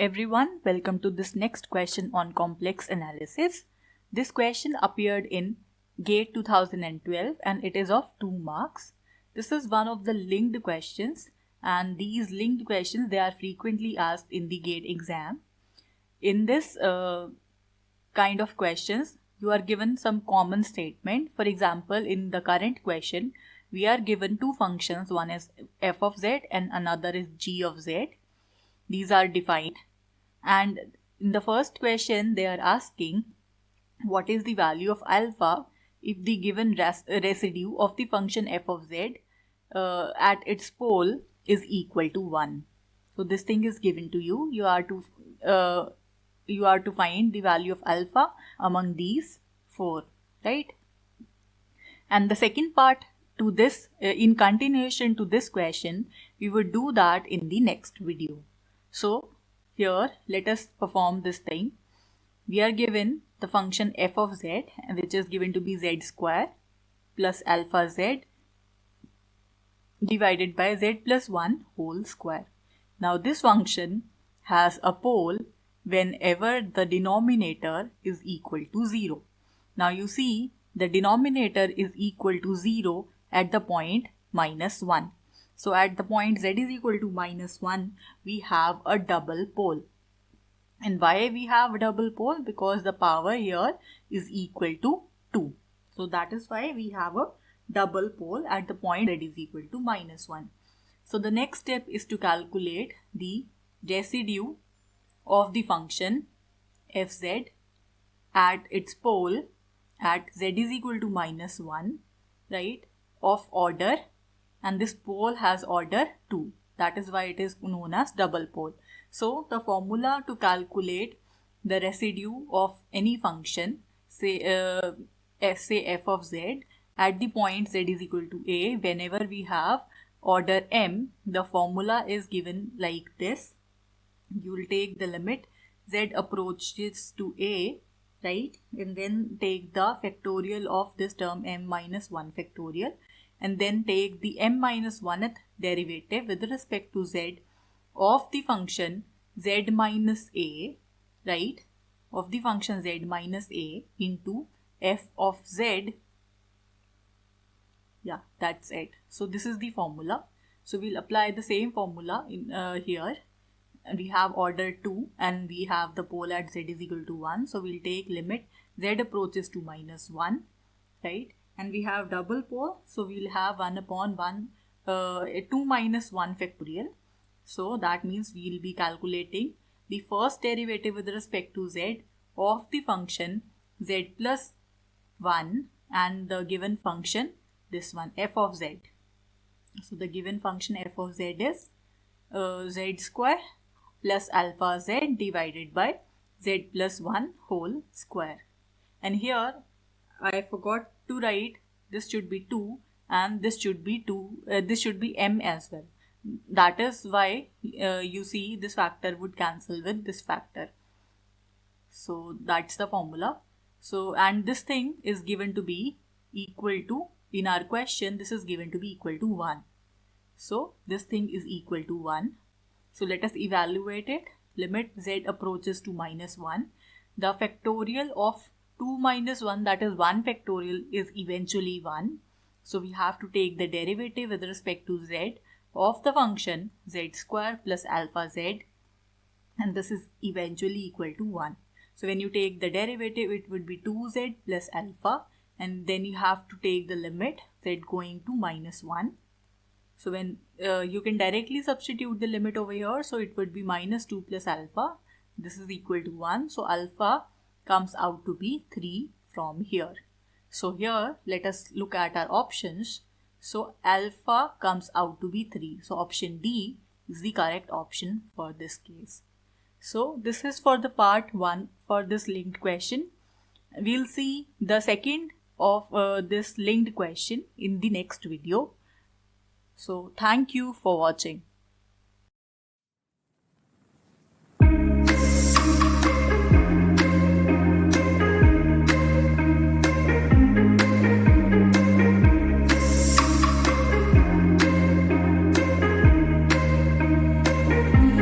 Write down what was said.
everyone, welcome to this next question on complex analysis. This question appeared in GATE 2012 and it is of 2 marks. This is one of the linked questions, and these linked questions, they are frequently asked in the GATE exam. In this kind of questions, you are given some common statement. For example, in the current question, we are given 2 functions. One is f of z and another is g of z. These are defined, and in the first question they are asking what is the value of alpha if the given residue of the function f of z at its pole is equal to 1. So this thing is given to you. You are to find the value of alpha among these 4, right? And the second part to this, in continuation to this question, we would do that in the next video. So here let us perform this thing. We are given the function f of z, which is given to be z square plus alpha z divided by z plus 1 whole square. Now this function has a pole whenever the denominator is equal to 0. Now you see the denominator is equal to 0 at the point minus 1. So at the point z is equal to minus 1, we have a double pole. And why we have a double pole? Because the power here is equal to 2. So that is why we have a double pole at the point z is equal to minus 1. So the next step is to calculate the residue of the function fz at its pole at z is equal to minus 1, right, of order, and this pole has order 2. That is why it is known as double pole. So the formula to calculate the residue of any function, say f of z at the point z is equal to a, whenever we have order m, the formula is given like this. You will take the limit z approaches to a, right, and then take the factorial of this term m minus 1 factorial, and then take the m minus 1th derivative with respect to z of the function z minus a, right, of the function z minus a into f of z. Yeah, that's it. So this is the formula. So we'll apply the same formula in here. We have order 2 and we have the pole at z is equal to 1. So we'll take limit z approaches to minus 1, right? And we have double pole, so we'll have 1 upon 1, 2 minus 1 factorial. So that means we'll be calculating the first derivative with respect to z of the function z plus 1 and the given function, this one, f of z. So the given function f of z is z square plus alpha z divided by z plus 1 whole square. And here I forgot to write, this should be 2 and this should be 2, this should be m as well. That is why you see this factor would cancel with this factor. So that's the formula. So, and this thing is given to be equal to, in our question, this is given to be equal to 1. So this thing is equal to 1. So let us evaluate it. Limit z approaches to minus 1. The factorial of 2 minus 1, that is 1 factorial, is eventually 1. So we have to take the derivative with respect to z of the function z square plus alpha z, and this is eventually equal to 1. So when you take the derivative, it would be 2z plus alpha, and then you have to take the limit z going to minus 1. So when you can directly substitute the limit over here, so it would be minus 2 plus alpha. This is equal to 1. So alpha comes out to be 3 from here. So here let us look at our options. So alpha comes out to be 3. So option D is the correct option for this case. So this is for the part 1 for this linked question. We'll see the second of this linked question in the next video. So thank you for watching.